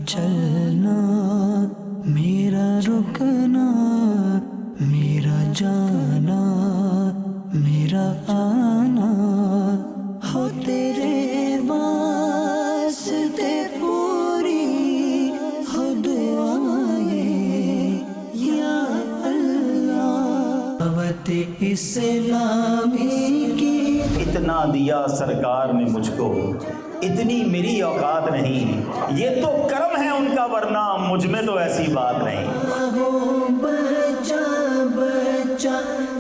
چلنا میرا رکنا میرا جانا میرا آنا ہو تیرے واسطے پوری ہو دعائیں یا اللہ دعوت اسلامی کی اتنا دیا سرکار نے مجھ کو اتنی میری اوقات نہیں یہ تو کرم ہے ان کا ورنہ مجھ میں تو ایسی بات نہیں بچا بچا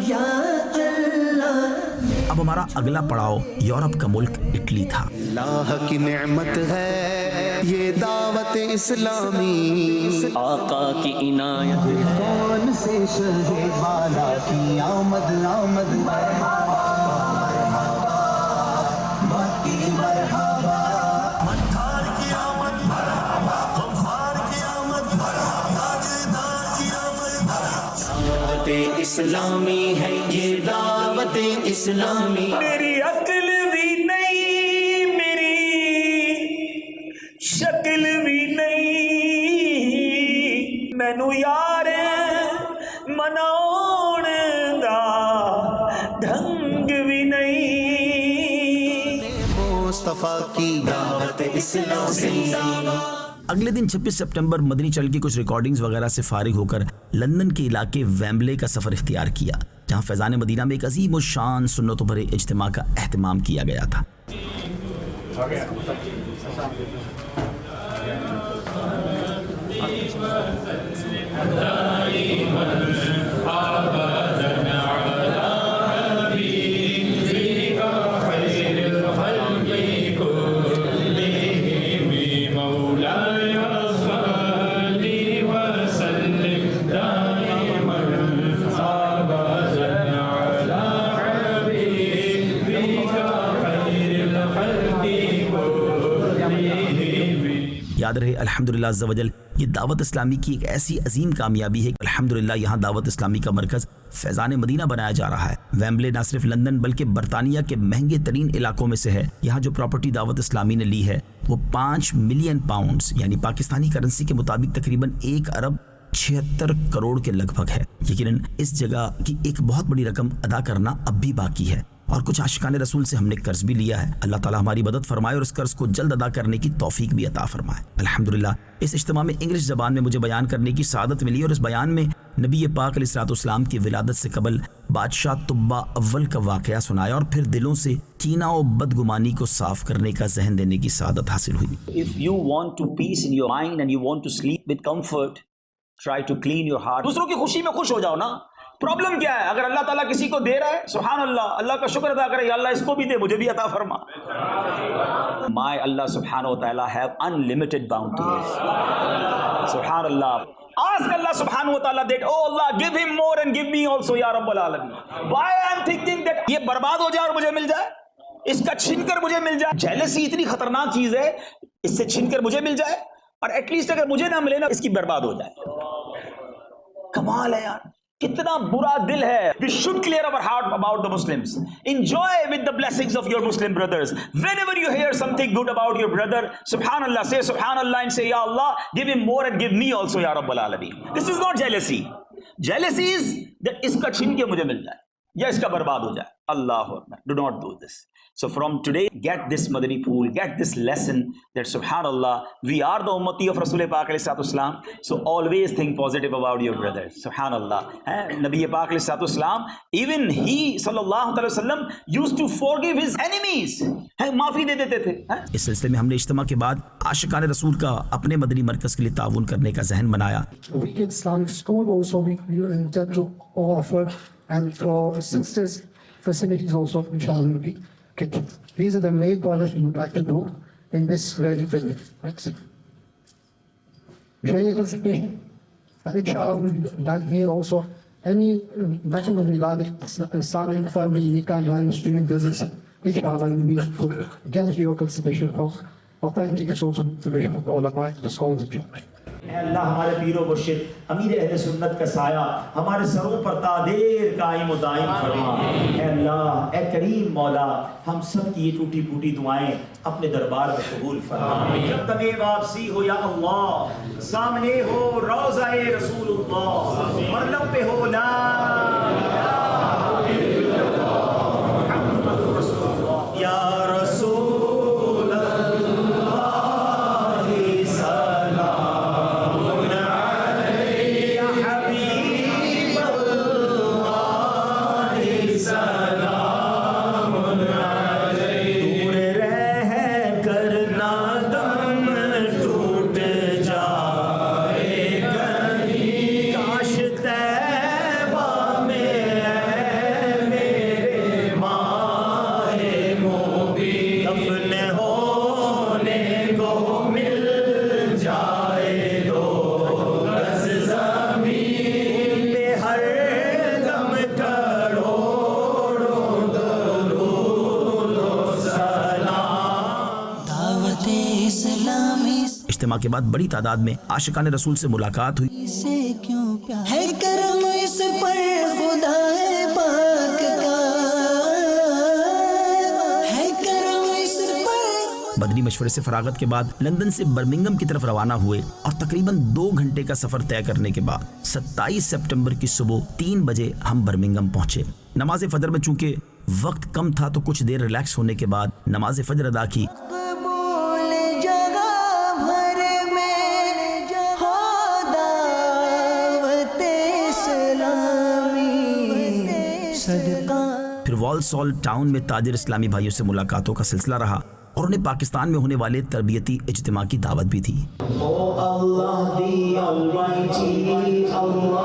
یا اللہ. اب ہمارا اگلا پڑاؤ یورپ کا ملک اٹلی تھا. اللہ کی نعمت ہے یہ دعوت اسلامی، آقا کی عنایت کون سے شہ بالا کی آمد آمد دعوت اسلامی ہے یہ دعوت اسلامی. میری عقل بھی نہیں میری شکل بھی نہیں مینو یار مناؤن دا ڈھنگ بھی نہیں مصطفیٰ کی دعوت اسلامی. اگلے دن 26 سپٹمبر مدنی چل کی کچھ ریکارڈنگز وغیرہ سے فارغ ہو کر لندن کے علاقے ویمبلے کا سفر اختیار کیا، جہاں فیضان مدینہ میں ایک عظیم و شان سنتوں بھرے اجتماع کا اہتمام کیا گیا تھا. یاد رہے الحمدللہ عز و جل یہ دعوت اسلامی کی ایک ایسی عظیم کامیابی ہے کہ الحمدللہ یہاں دعوت اسلامی کا مرکز فیضان مدینہ بنایا جا رہا ہے. ویمبلے نہ صرف لندن بلکہ برطانیہ کے مہنگے ترین علاقوں میں سے ہے. یہاں جو پراپرٹی دعوت اسلامی نے لی ہے وہ 5 ملین پاؤنڈز یعنی پاکستانی کرنسی کے مطابق تقریباً 1 ارب 76 کروڑ کے لگ بھگ ہے. یقیناً اس جگہ کی ایک بہت بڑی رقم ادا کرنا اب بھی باقی ہے اور کچھ عاشقان رسول سے ہم نے قرض بھی لیا ہے. اللہ تعالیٰ ہماری مدد فرمائے اور اس قرض کو جلد ادا کرنے کی توفیق بھی عطا فرمائے. الحمدللہ اس اجتماع میں انگلش زبان میں مجھے بیان کرنے کی سعادت ملی اور اس بیان میں نبی پاک علیہ الصلوۃ والسلام کی ولادت سے قبل بادشاہ طبہ اول کا واقعہ سنایا اور پھر دلوں سے کینہ و بدگمانی کو صاف کرنے کا ذہن دینے کی سعادت حاصل ہوئی. If you want to peace in your mind and you want to sleep with comfort, try to clean your heart. دوسروں کی خوشی میں خوش ہو جاؤ نا. پرابلم کیا ہے؟ اگر اللہ تعالیٰ کسی کو دے رہا ہے سبحان اللہ، اللہ کا شکر ادا کرے، یا اللہ اس کو بھی دے مجھے بھی عطا فرما. My Allah subhanahu wa ta'ala have unlimited bounties. سبحان اللہ. Ask Allah subhanahu wa ta'ala that oh Allah give him more and give me also ya rabbal alamin. Why I am thinking that یہ برباد ہو جائے اور مجھے مل جائے، اس کا چھن کر مجھے مل جائے. جیلسی اتنی خطرناک چیز ہے، اس سے چھن کر مجھے مل جائے اور ایٹ لیسٹ اگر مجھے نہ ملے نا اس کی برباد ہو جائے. کمال ہے یار، کتنا برا دل ہے. We should clear our heart about the Muslims. Enjoy with the blessings of your Muslim brothers. Whenever you hear something good about your brother, subhanallah, say subhanallah and say ya Allah, give him more and give me also ya Rabbal Alameen. This is not jealousy. Jealousy is that اس کا چھن کے مجھے مل جائے یا اس کا برباد ہو جائے. اللہ اکبر. Do not do this. So from today, get this Madani pool, get this lesson that subhanallah, we are the ummati of Rasul Pak alayhi salatu wasalam. So always think positive about your brothers. Subhanallah. Nabi Pak alayhi salatu wasalam, even he sallallahu alayhi wasallam used to forgive his enemies. معافی دے دیتے تھے. اس سلسلے میں ہم نے اجتماع کے بعد عاشقان رسول کا اپنے مدنی مرکز کے لیے تعاون کرنے کا ذہن بنایا. We get Islamic school also we intend to offer, and for sisters facilities also inshallah will be. Okay. These are the main policies we would like to do in this very building. That's it. And inshallah we'll be done here also. Any maximum regarding Islamic family, Nikan, student business, inshallah will be against your consideration of authentic social information of all of my scholars. اے اللہ ہمارے پیر و مرشد امیر اہل سنت کا سایہ ہمارے سروں پر تا دیر قائم و دائم فرما۔ اے اللہ، اے کریم مولا، ہم سب کی یہ ٹوٹی پھوٹی دعائیں اپنے دربار میں قبول فرما۔ جب تمہیں واپسی ہو یا اللہ، سامنے ہو روضہ رسول اللہ، مرلم پہ ہو لا الہ الا اللہ محمد رسول اللہ، یا رسول اللہ سلام علیک، یا حبیب اللہ سلام علیک، دور رہ کر نہ دم ٹوٹ جائے کہیں، کاش طیبہ میں اے میرے ماہ مبین دفن ہونے کو مل جائے دو گز زمین پہ، ہر دم کروڑوں درود و سلام۔ دعوت اسلامی اجتماع کے بعد بڑی تعداد میں عاشقان رسول سے ملاقات ہوئی۔ سے کیوں پیار ہے، کرم اس پر خدا پاک کا ہے، کرم اس پر بدنی مشورے سے فراغت کے بعد لندن سے برمنگم کی طرف روانہ ہوئے اور تقریباً 2 گھنٹے کا سفر طے کرنے کے بعد 27 سپٹمبر کی صبح 3 بجے ہم برمنگم پہنچے۔ نماز فجر میں چونکہ وقت کم تھا تو کچھ دیر ریلیکس ہونے کے بعد نماز فجر ادا کی۔ قبول جگہ بھر میں ہو دعوت اسلامی صدقہ۔ پھر والسال ٹاؤن میں تاجر اسلامی بھائیوں سے ملاقاتوں کا سلسلہ رہا اور انہیں پاکستان میں ہونے والے تربیتی اجتماع کی دعوت بھی تھی۔ Oh Allah the Almighty, Allah,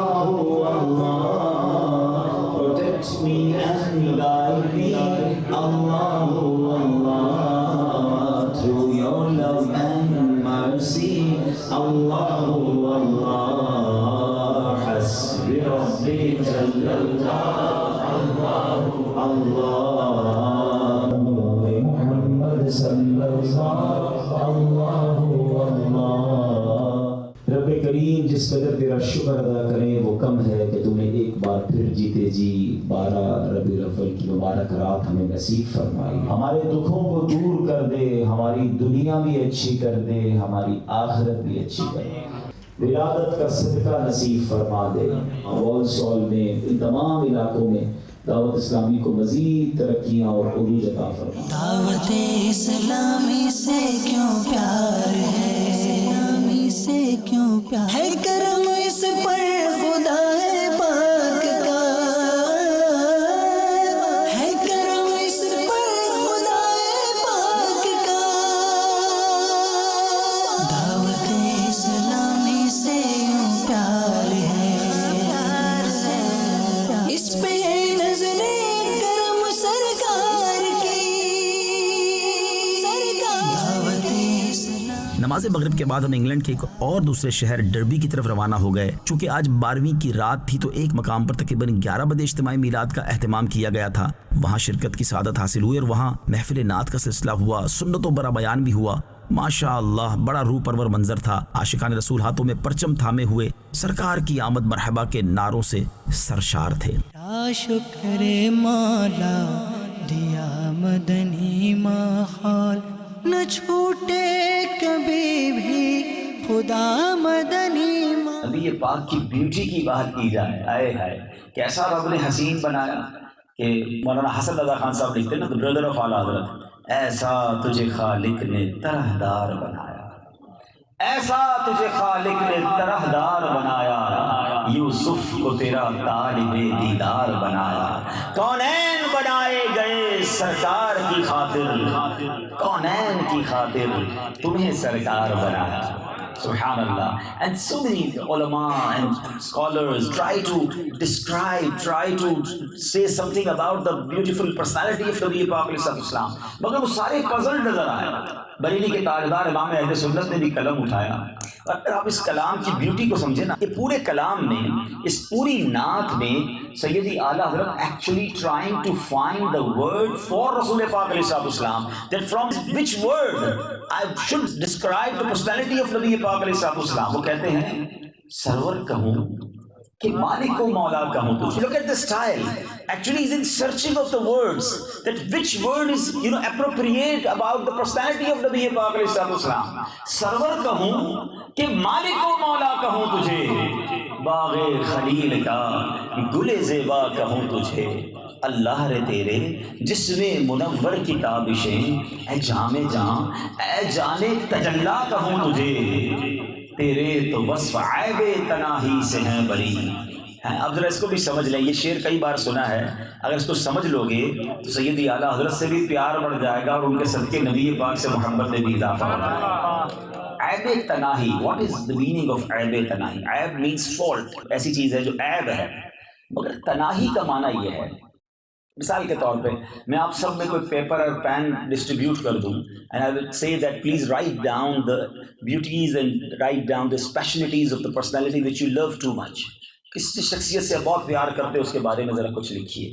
protect me and guide me, Allah, through your love and mercy, Allah, Hasbi Rabbi Jallallah, Allah, Muhammad sallallahu رب کریم جس قدر تیرا شکر ادا کریں وہ کم ہے کہ تم نے ایک بار پھر جیتے جی 12 ربیع الاول کی مبارک رات ہمیں نصیب فرمائی۔ ہمارے دکھوں کو دور کر دے، ہماری دنیا بھی اچھی کر دے، ہماری آخرت بھی اچھی کر دے، ولادت کا صدقہ نصیب فرما دے۔ والسال میں ان تمام علاقوں میں دعوت اسلامی کو مزید ترقیاں اور عروج عطا فرما۔ دعوت اسلامی سے کیوں پیار ہے، اسلامی سے کیوں پیار ہے، کرم اس پر خدا پاک کا ہے، کرم اس پر خدا پاک کا۔ دعوت اسلامی سے کیوں پیار ہے، اس پہ نظر کرم سرکار کی، دعوت اسلام۔ نماز مغرب کے بعد ہم انگلینڈ کے ایک اور دوسرے شہر ڈربی کی طرف روانہ ہو گئے۔ چونکہ آج 12ویں کی رات تھی تو ایک مقام پر تقریباً 11 بجے اجتماعی میلاد کا اہتمام کیا گیا تھا۔ وہاں شرکت کی سعادت حاصل ہوئی اور وہاں محفل نعت کا سلسلہ ہوا، سنت و برا بیان بھی ہوا۔ ماشاء اللہ بڑا روح پرور منظر تھا۔ عاشقان رسول ہاتھوں میں پرچم تھامے ہوئے سرکار کی آمد مرحبا کے نعروں سے سرشار تھے۔ شکر مولا دیا مدنی ماحول، نہ چھوٹے کبھی بھی خدا مدنی ماحول۔ نبی پاک کی بیوٹی کی بات کی جائے، آئے ہائے کیسا رب نے حسین بنایا کہ مولانا حسن رضا خان صاحب لکھتے ہیں نا، بردر آف اعلیٰ حضرت، ایسا تجھے خالق نے طرحدار بنایا، ایسا تجھے خالق نے طرحدار بنایا، یوسف کو تیرا طالب دیدار بنایا، کونین بنائے گئے سرکار کی خاطر، کونین کی خاطر تمہیں سرکار بنایا۔ سبحان اللہ. And so many ulama and scholars try to describe, try to say something about the beautiful personality of Nabi Pak علیہ السلام، مگر وہ سارے puzzled نظر آئے۔ بریلی کے تاجدار امام اہل سنت نے بھی قلم اٹھایا اور اگر آپ اس کلام کی بیوٹی کو سمجھیں نا، یہ پورے کلام میں، اس پوری نعت میں سیدی اعلیٰ حضرت actually trying to find the word for رسول پاک علیہ السلام، that from which word I should describe the personality of نبی پاک علیہ السلام. وہ کہتے ہیں سرور کہوں کہ مالک و مولا کہوں تجھے. Look at the style. Actually he's in searching of the words, that which word is appropriate about the personality of نبی پاک علیہ السلام. سرور کہوں کہ مالک و مولا کہوں تجھے، باغ خلیل کا گل زیبا کہوں تجھے. اللہ رے تیرے جسم منور کی تابشیں، اے جام جاں اے جان تجلا کہوں تجھے. تیرے تو وصف عیب تناہی سے ہیں بری. اب ذرا اس کو بھی سمجھ لیں، یہ شعر کئی بار سنا ہے، اگر اس کو سمجھ لو گے تو سیدی اعلیٰ حضرت سے بھی پیار بڑھ جائے گا اور ان کے صدقے نبی پاک سے محبت میں بھی اضافہ ہو جائے گا. عیب تناہی، what is the meaning of عیب تناہی؟ عیب means fault، ایسی چیز ہے جو عیب ہے، مگر تناہی کا معنی یہ ہے. مثال کے طور پہ میں آپ سب میں کوئی پیپر اور پین ڈسٹریبیوٹ کر دوں and I will say that please write down the beauties and write down the specialities of the personality which you love too much. کس شخصیت سے بہت پیار کرتے ہو اس کے بارے میں ذرا کچھ لکھیے.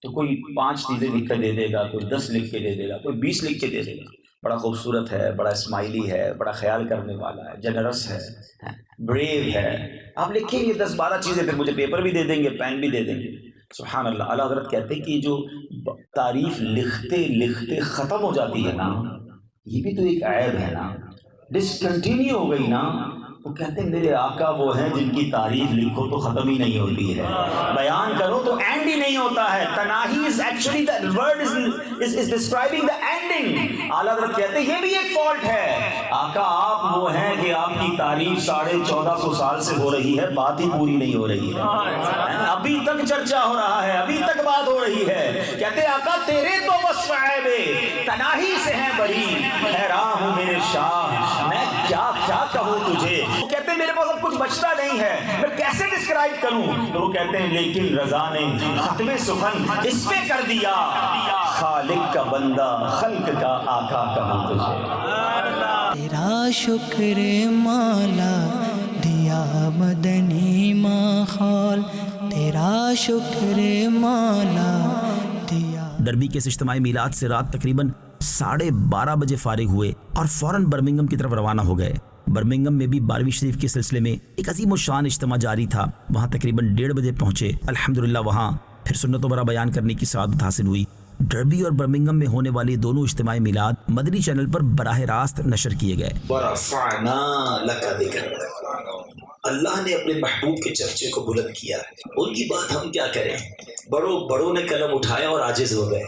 تو کوئی 5 چیزیں لکھ کے دے دے گا، کوئی 10 لکھ کے دے دے گا، کوئی 20 لکھ کے دے دے گا. بڑا خوبصورت ہے، بڑا اسمائلی ہے، بڑا خیال کرنے والا ہے، جنرس ہے، بریو ہے. آپ لکھیں گے 10-12 چیزیں، پھر مجھے پیپر بھی دے دیں گے، پین بھی دے دیں گے. سبحان اللہ. اعلیٰ حضرت کہتے ہیں کہ جو تعریف لکھتے لکھتے ختم ہو جاتی ہے نا، یہ بھی تو ایک عیب ہے نا، ڈسکنٹینیو ہو گئی نا. وہ کہتے ہیں میرے آقا وہ ہیں جن کی تعریف لکھو تو ختم ہی نہیں ہوتی ہے، بیان کرو تو اینڈ ہی نہیں ہوتا ہے. تناہی is actually the word is describing the ending. اعلیٰ حضرت کہتے ہیں یہ بھی ایک فالٹ ہے. آقا آپ وہ ہیں کہ آپ کی تعریف 1450 سال سے ہو رہی ہے، بات ہی پوری نہیں ہو رہی ہے، ابھی تک چرچا ہو رہا ہے، ابھی تک بات ہو رہی ہے. کہتے ہیں آقا تیرے تو وصف عیب تناہی سے ہیں بری، حیران ہوں میرے شاہ میں کیا کیا کہوں تجھے. وہ کہتے ہیں میرے پاس اب کچھ بچتا نہیں ہے، میں کیسے ڈسکرائب کروں. تو وہ کہتے ہیں لیکن رضا نے ختم سخن اس پہ کر دیا، خالق کا بندہ خلق کا آقا کہوں تجھے. تیرا شکر مولا دیا مدنی ماحول، تیرا شکر مولا دیا. ڈربی کے اس اجتماعی میلاد سے رات تقریباً 12:30 بجے فارغ ہوئے اور فوراً برمنگھم کی طرف روانہ ہو گئے. برمنگھم میں بھی 12ویں شریف کے سلسلے میں ایک عظیم الشان اجتماع جاری تھا. وہاں تقریباً 1:30 بجے پہنچے. الحمدللہ وہاں پھر سنت و برا بیان کرنے کی سعادت حاصل ہوئی. ڈربی اور برمنگھم میں ہونے والے دونوں اجتماعی میلاد مدنی چینل پر براہ راست نشر کیے گئے. ورفعنا لک ذکرک، اللہ نے اپنے محبوب کے چرچے کو بلند کیا. ان کی بات ہم کیا کریں، بڑوں نے قلم اٹھایا اور عاجز ہو گئے.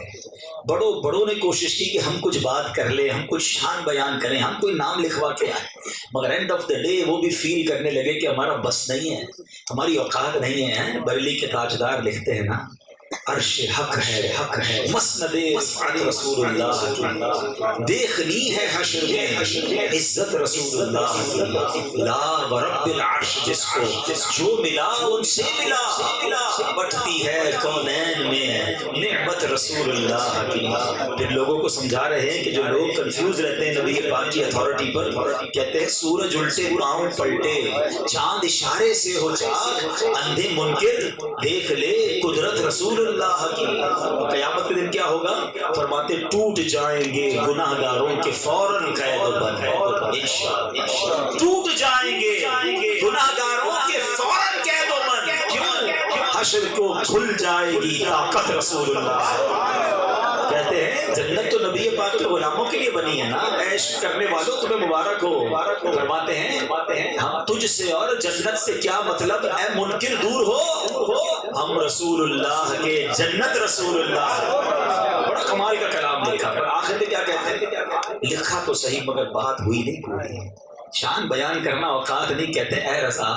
بڑوں نے کوشش کی کہ ہم کچھ بات کر لیں، ہم کچھ شان بیان کریں، ہم کوئی نام لکھوا کے آئیں، مگر اینڈ آف دا ڈے وہ بھی فیل کرنے لگے کہ ہمارا بس نہیں ہے، ہماری اوقات نہیں ہے. بریلی کے تاجدار لکھتے ہیں نا، عرش حق ہے مسند رفعت رسول اللہ کی، دیکھنی ہے حشر میں عزت رسول اللہ کی. لا ورب العرش جس کو جو ملا ان سے ملا، بٹتی ہے کونین میں نعمت رسول اللہ کی. پھر لوگوں کو سمجھا رہے ہیں کہ جو لوگ کنفیوز رہتے ہیں نبی پاک کی اتھارٹی پر، کہتے ہیں سورج الٹے پاؤں پلٹے، چاند اشارے سے ہو چاک، اندھے منکر دیکھ لے قدرت رسول اللہ کی. قیامت کے دن کیا ہوگا؟ فرماتے ٹوٹ جائیں گے گناہ گاروں کے فوراً قید و بند، انشاءاللہ ٹوٹ جائیں گے گناہ گاروں کے فوراً قید و بند. کیوں؟ حشر کو کھل جائے گی طاقت رسول اللہ. کہتے ہیں جنت تو نبی پاک کے غلاموں کے لیے بنی ہے نا، عیش کرنے والوں تمہیں مبارک ہو. فرماتے ہیں ہم تجھ سے اور جنت سے کیا مطلب، اے منکر دور ہو، ہم رسول اللہ کے جنت رسول اللہ. بڑا کمال کا کلام لکھا. پر آخر میں کیا کہتے ہیں، لکھا تو صحیح مگر بات ہوئی نہیں پوری. شان بیان کرنا اوقات نہیں. کہتے ہیں اے رضا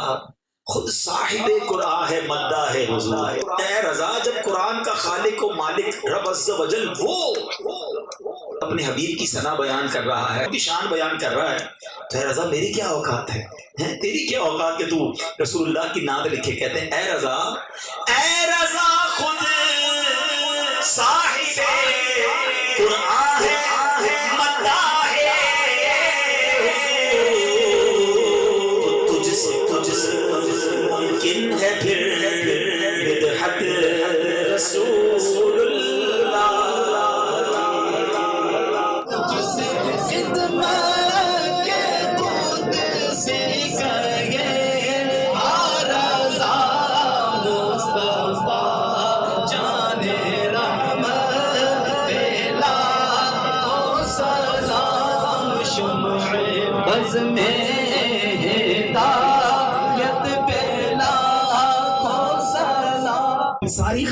خود صاحب قرآن ہے، مدہ ہے حضور. اے رضا جب قرآن کا خالق و مالک رب عز و جل وہ اپنے حبیب کی ثنا بیان کر رہا ہے، ان کی شان بیان کر رہا ہے، تو اے رضا میری کیا اوقات ہے، تیری کیا اوقات کہ تو رسول اللہ کی نعت لکھے. کہتے ہیں اے رضا خود صاحب قرآن ہے، مدہ ہے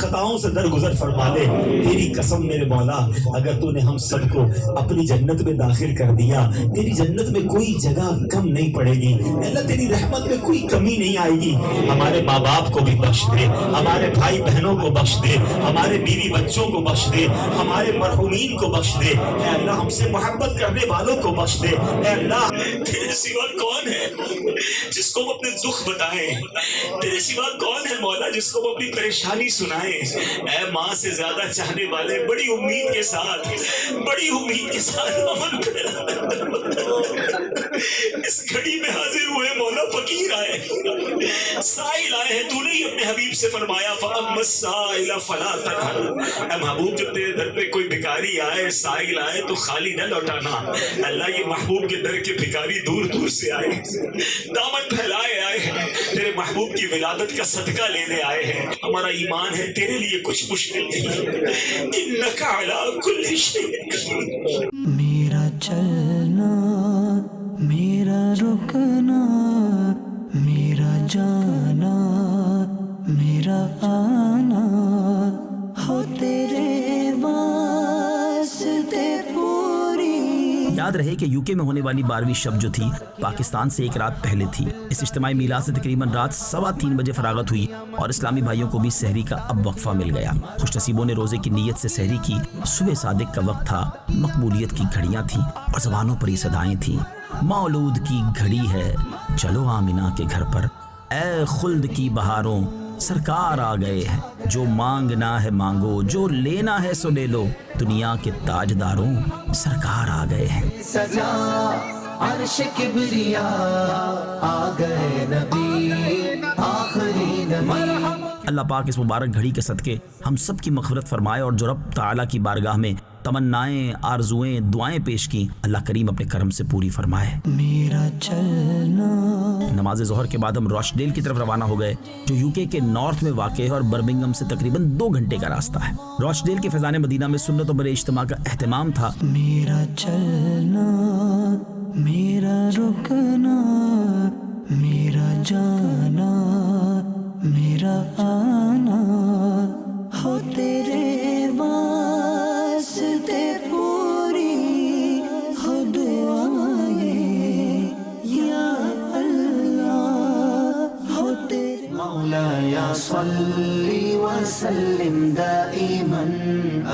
خطاؤں سے درگزر فرما دے. تیری قسم میرے مولا اگر تو نے ہم سب کو اپنی جنت میں داخل کر دیا, تیری جنت میں کوئی جگہ کم نہیں پڑے گی. اللہ تیری رحمت میں کوئی کمی نہیں آئے گی. ہمارے ماں باپ کو بھی بخش دے, ہمارے بھائی بہنوں کو بخش دے, ہمارے بیوی بچوں کو بخش دے, ہمارے مرحومین کو بخش دے. اے اللہ ہم سے محبت کرنے والوں کو بخش دے. اے اللہ تیرے سوا کون ہے جس کو ہم اپنے دکھ بتائیں؟ تیرے سوا کون ہے مولا جس کو ہم اپنی پریشانی سنائیں؟ اے ماں سے زیادہ چاہنے والے بڑی امید کے ساتھ امن اس گھڑی میں حاضر ہوئے مولا. فقیر آئے, سائل آئے ہیں, تو نے ہی اپنے حبیب سے فرمایا فَأَمَّا السَّائِلَ فَلَا تَنْهَرْ. اے محبوب جب تیرے در پہ کوئی بھکاری آئے, سائل آئے تو خالی نہ لوٹانا. اللہ یہ محبوب کے در کے بھکاری دور دور سے آئے, دامن پھیلائے آئے ہیں, تیرے محبوب کی ولادت کا صدقہ لینے آئے ہیں. ہمارا ایمان ہے تیرے لیے کچھ مشکل نہیں. اِنَّكَ عَلَىٰ كُلِّ شَيْءٍ قَدِيرٌ. میرا چلنا, میرا رکنا, میرا جانا, میرا آنا, ہو تیرے واسطے پوری. یاد رہے کہ یو کے میں ہونے والی 12ویں شب جو تھی پاکستان سے ایک رات پہلے تھی. اس اجتماعی میلاد سے تقریباً رات 3:15 بجے فراغت ہوئی اور اسلامی بھائیوں کو بھی سحری کا اب وقفہ مل گیا. خوش نصیبوں نے روزے کی نیت سے سحری کی. صبح صادق کا وقت تھا, مقبولیت کی گھڑیاں تھیں اور زبانوں پر یہ صدائیں تھیں, مولود کی گھڑی ہے چلو آمینہ کے گھر پر, اے خلد کی بہاروں سرکار آ گئے ہیں. جو مانگنا ہے مانگو, جو لینا ہے سو لے لو, دنیا کے تاجداروں سرکار آ گئے ہیں. سجا عرش کبریا آ گئے نبی, آخری نبی. اللہ پاک اس مبارک گھڑی کے صدقے ہم سب کی مغفرت فرمائے, اور جو رب تعالیٰ کی بارگاہ میں تمنائیں, آرزویں, دعائیں پیش کی, اللہ کریم اپنے کرم سے پوری فرمائے. میرا چلنا. نماز ظہر کے بعد ہم راش ڈیل کی طرف روانہ ہو گئے جو یو کے نارتھ میں واقع ہے اور برمنگھم سے تقریباً 2 گھنٹے کا راستہ ہے. راش ڈیل کے فیضان مدینہ میں سنت و بڑے اجتماع کا اہتمام تھا. میرا چلنا, میرا رکنا, میرا جانا, میرا آنا, ہو تیرے واسطے پوری, ہو دعائیں یا اللہ, ہو تیرے مولا صلی وسلم دائما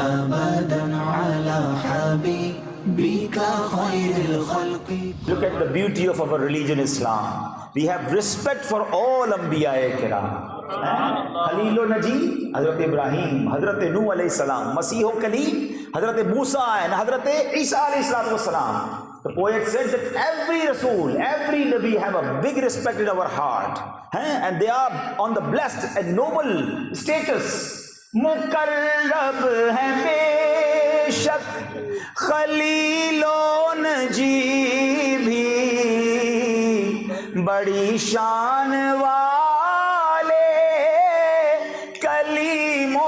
ابدا علی حبیبک خیر الخلق. Look at the beauty of our religion Islam. We have respect for all Anbiya-e Kiram. خلیل و نجی حضرت ابراہیم, حضرت نوح علیہ السلام, مسیح و کلیم حضرت موسیٰ and حضرت عیسیٰ علیہ السلام. The poet said that every Rasul, every Nabi have a big respect in our heart, and they are on the blessed and noble status. مقرب ہے بے شک خلیل و نجی بھی, بڑی شان والے کلیم و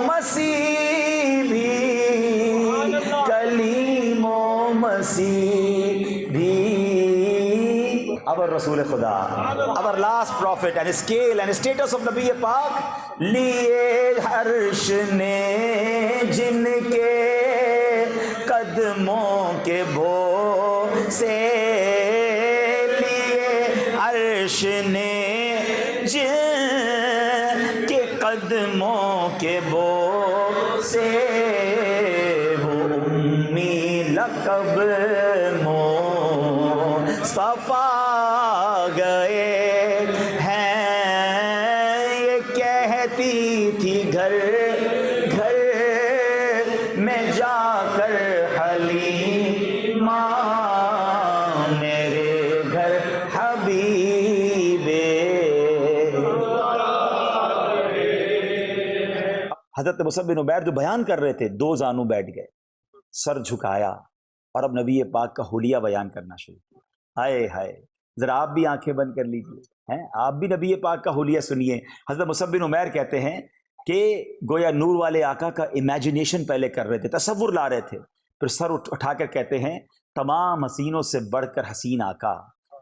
مسیح بھی, کلیم و مسیح بھی. our رسول خدا, our last prophet, and scale and status of نبی پاک لیے عرش نے جن کے قدموں کے بو سے, لیے عرش نے جن کے قدموں کے بو سے, وہ امی لقب مصطفیٰ گئے ہیں. یہ کہتی تھی گھر گھر میں جا کر حلیمہ, میرے گھر حبیبے. حضرت مصعب بن عمیر جو بیان کر رہے تھے 2 زانو بیٹھ گئے, سر جھکایا اور اب نبی پاک کا حلیہ بیان کرنا شروع کیا. ہائے ہائے, ذرا آپ بھی آنکھیں بند کر لیجئے, آپ بھی نبی پاک کا حلیہ سنیے. حضرت مصعب بن عمیر کہتے ہیں کہ گویا نور والے آقا کا امیجنیشن پہلے کر رہے تھے, تصور لا رہے تھے, پھر سر اٹھا کر کہتے ہیں تمام حسینوں سے بڑھ کر حسین آقا,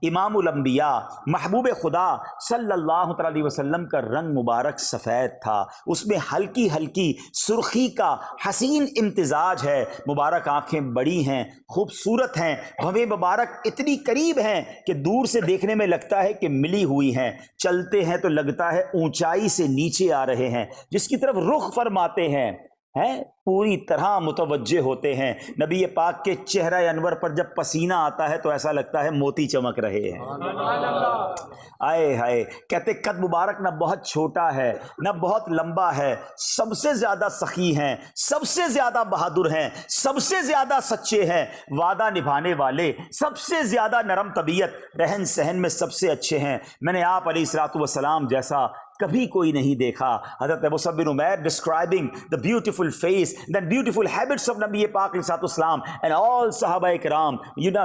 امام الانبیاء محبوب خدا صلی اللہ علیہ وسلم کا رنگ مبارک سفید تھا، اس میں ہلکی ہلکی سرخی کا حسین امتزاج ہے، مبارک آنکھیں بڑی ہیں، خوبصورت ہیں، بھویں مبارک اتنی قریب ہیں کہ دور سے دیکھنے میں لگتا ہے کہ ملی ہوئی ہیں، چلتے ہیں تو لگتا ہے اونچائی سے نیچے آ رہے ہیں، جس کی طرف رخ فرماتے ہیں پوری طرح متوجہ ہوتے ہیں۔ نبی پاک کے چہرہ انور پر جب پسینہ آتا ہے تو ایسا لگتا ہے موتی چمک رہے ہیں۔ آئے ہائے، کہتے قد مبارک نہ بہت چھوٹا ہے نہ بہت لمبا ہے، سب سے زیادہ سخی ہیں، سب سے زیادہ بہادر ہیں، سب سے زیادہ سچے ہیں، وعدہ نبھانے والے، سب سے زیادہ نرم طبیعت، رہن سہن میں سب سے اچھے ہیں۔ میں نے آپ علیہ الصلوۃ والسلام جیسا کبھی کوئی نہیں دیکھا۔ حضرت مصعب بن Umair describing the beautiful face and beautiful habits of نبی پاک علیہ الصلوۃ والسلام and all صحابہ کرام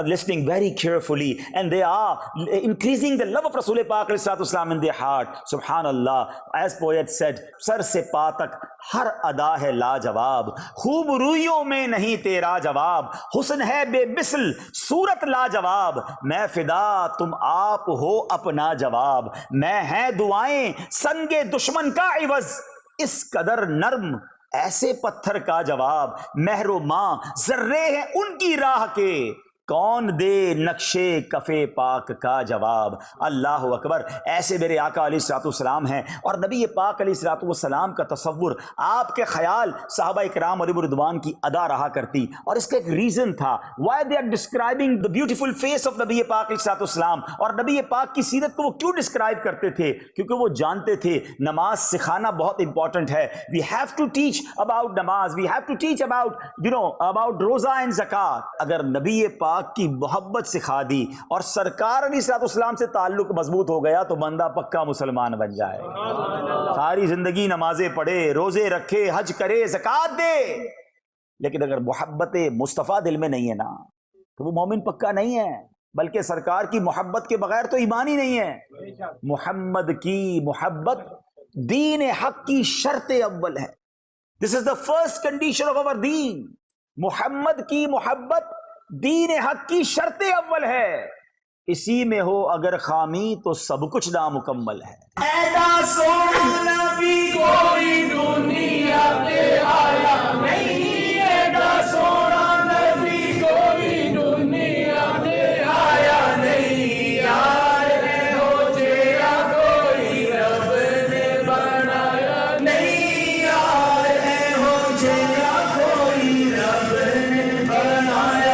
listening very carefully and they are increasing the love of رسول پاک علیہ الصلوۃ والسلام in their heart۔ سبحان اللہ، as poet said، سر سے پا تک ہر ادا ہے لاجواب، خوب رویوں میں نہیں تیرا جواب، حسن ہے بے مثل صورت لاجواب، میں فدا تم آپ ہو اپنا جواب، میں ہیں دعائیں سنگ دشمن کا عوض، اس قدر نرم ایسے پتھر کا جواب، مہر و ماں ذرے ہیں ان کی راہ کے، کون دے نقشے کفے پاک کا جواب۔ اللہ اکبر، ایسے میرے آقا علیہ الصلوۃ والسلام ہیں، اور نبی پاک علیہ الصلوۃ والسلام کا تصور، آپ کے خیال صحابہ کرام علیہ رضوان کی ادا رہا کرتی، اور اس کا ایک ریزن تھا why they are describing the beautiful face of نبی پاک علیہ الصلوۃ والسلام، اور نبی پاک کی سیرت کو وہ کیوں ڈسکرائب کرتے تھے؟ کیونکہ وہ جانتے تھے نماز سکھانا بہت امپورٹنٹ ہے، we have to teach about نماز، we have to teach about روزہ اینڈ زکوٰۃ۔ اگر نبی پاک کی محبت سکھا دی اور سرکار علیہ الصلوۃ والسلام سے تعلق مضبوط ہو گیا تو بندہ پکا مسلمان بن جائے، ساری زندگی نمازیں پڑھے، روزے رکھے، حج کرے، زکوٰۃ دے، لیکن اگر محبت مصطفیٰ دل میں نہیں ہے نا تو وہ مومن پکا نہیں ہے، بلکہ سرکار کی محبت کے بغیر تو ایمان ہی نہیں ہے۔ محمد کی محبت دین حق کی شرط اول ہے، دس از دا فرسٹ کنڈیشن آف اور دین۔ محمد کی محبت دین حق کی شرط اول ہے، اسی میں ہو اگر خامی تو سب کچھ نامکمل ہے۔ ایڈا سونا نبی کوئی دنیا پہ آیا نہیں، ایڈا سونا نبی کوئی دنیا پہ آیا نہیں، یار ہو جیا کوئی رب نے بنایا نہیں، یار ہو جیا کوئی رب نے بنایا۔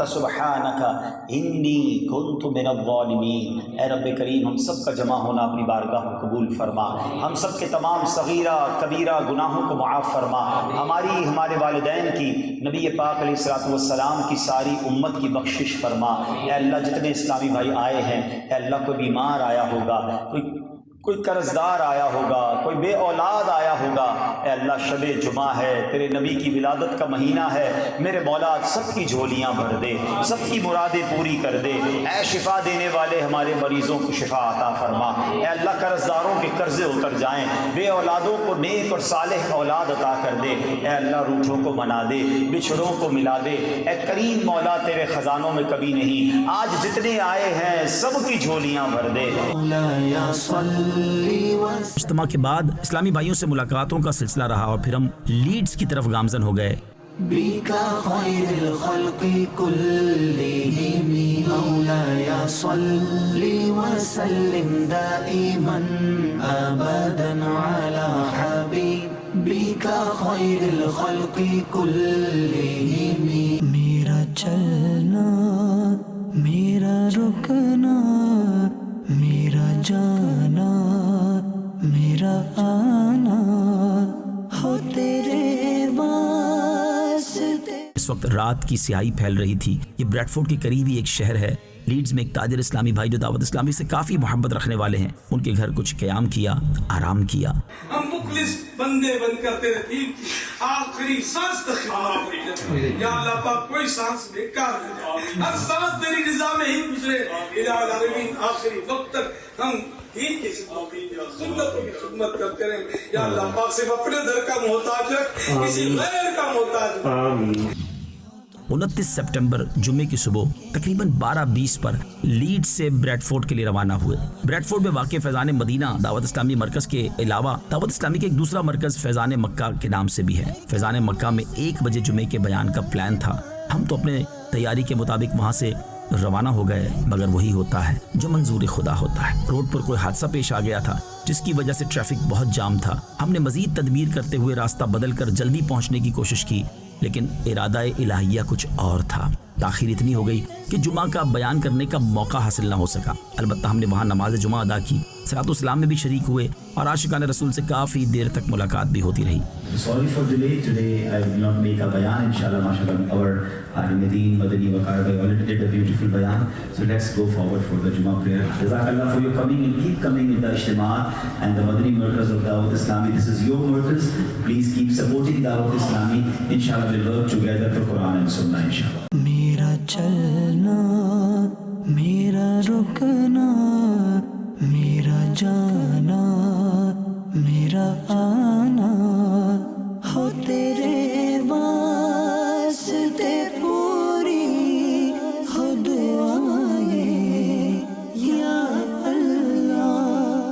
سبحانک انی کنت من الظالمین۔ اے رب کریم، ہم سب کا جمع ہونا اپنی بارگاہ کو قبول فرما، ہم سب کے تمام صغیرہ کبیرہ گناہوں کو معاف فرما، ہمارے والدین کی، نبی پاک علیہ الصلوۃ والسلام کی ساری امت کی بخشش فرما۔ اے اللہ، جتنے اسلامی بھائی آئے ہیں، اے اللہ، کوئی بیمار آیا ہوگا، کوئی قرض دار آیا ہوگا، کوئی بے اولاد آیا ہوگا، اے اللہ شب جمعہ ہے، تیرے نبی کی ولادت کا مہینہ ہے، میرے مولا سب کی جھولیاں بھر دے، سب کی مرادیں پوری کر دے، اے شفا دینے والے ہمارے مریضوں کو شفا عطا فرما۔ اے اللہ، قرض داروں کے قرضے اتر جائیں، بے اولادوں کو نیک اور صالح اولاد عطا کر دے، اے اللہ روٹھوں کو منا دے، بچھڑوں کو ملا دے، اے کریم مولا تیرے خزانوں میں کبھی نہیں، آج جتنے آئے ہیں سب کی جھولیاں بھر دے۔ اجتماع کے بعد اسلامی بھائیوں سے ملاقاتوں کا سلسلہ رہا اور پھر ہم لیڈز کی طرف گامزن ہو گئے۔ بك خير الخلق كلهم مولاي صل وسلم دائما أبدا على حبيبك خير الخلق كلهم۔ میرا چلنا، میرا رکنا، میرا جانا، میرا آنا ہو تیرے واسطے۔ اس وقت رات کی سیاہی پھیل رہی تھی۔ یہ بریڈ فورڈ کے قریب ہی ایک شہر ہے۔ لیڈز میں ایک تاجر اسلامی بھائی جو دعوت اسلامی سے کافی محبت رکھنے والے ہیں، ان کے گھر کچھ قیام کیا، آرام کیا۔ ہم مخلص بندے بن کر تیرے دین آخری سانس تک خدمت کرے یا اللہ پاک کوئی سانس بیکار نہ جائے ہر سانس تیری رضا میں ہی گزرے الہ العالمین آخری وقت تک ہم دین کی خدمت سنتوں کی خدمت کرتے رہیں یا اللہ پاک صرف اپنے در کا محتاج رکھ کسی غیر کا محتاج رکھ 29 سپٹمبر جمعے کی صبح تقریباً 12:20 پر لیڈ سے بریڈ فورڈ کے لیے روانہ ہوئے۔ بریڈ فورڈ میں واقع فیضان مدینہ دعوت اسلامی مرکز کے علاوہ دعوت اسلامی کا ایک دوسرا مرکز فیضان مکہ کے نام سے بھی ہے۔ فیضان مکہ میں 1 بجے جمعے کے بیان کا پلان تھا۔ ہم تو اپنے تیاری کے مطابق وہاں سے روانہ ہو گئے، مگر وہی ہوتا ہے جو منظور خدا ہوتا ہے۔ روڈ پر کوئی حادثہ پیش آ گیا تھا جس کی وجہ سے ٹریفک بہت جام تھا۔ ہم نے مزید تدبیر کرتے ہوئے راستہ بدل کر جلدی پہنچنے کی کوشش کی، لیکن ارادہ الہیہ کچھ اور تھا۔ تاخیر اتنی ہو گئی کہ جمعہ کا بیان کرنے کا موقع حاصل نہ ہو سکا۔ البتہ ہم نے وہاں نماز جمعہ ادا کی، صلاۃ السلام میں بھی شریک ہوئے اور عاشقان رسول سے کافی دیر تک ملاقات بھی ہوتی رہی۔ Sorry for delay. Today I will not make a bayan. Inshallah, mashallah, our Alim-e-Deen, Madani Waqar Bhai already did a beautiful bayan. So let's go forward for the Jummah prayer. Jazakallah for your coming and keep coming in the Ijtimaat and the Madani Markaz of Dawat Islami. This is your markaz. Please keep supporting Dawat Islami. Inshallah, we'll work together for Quran and Sunnah, inshallah. میرا چلنا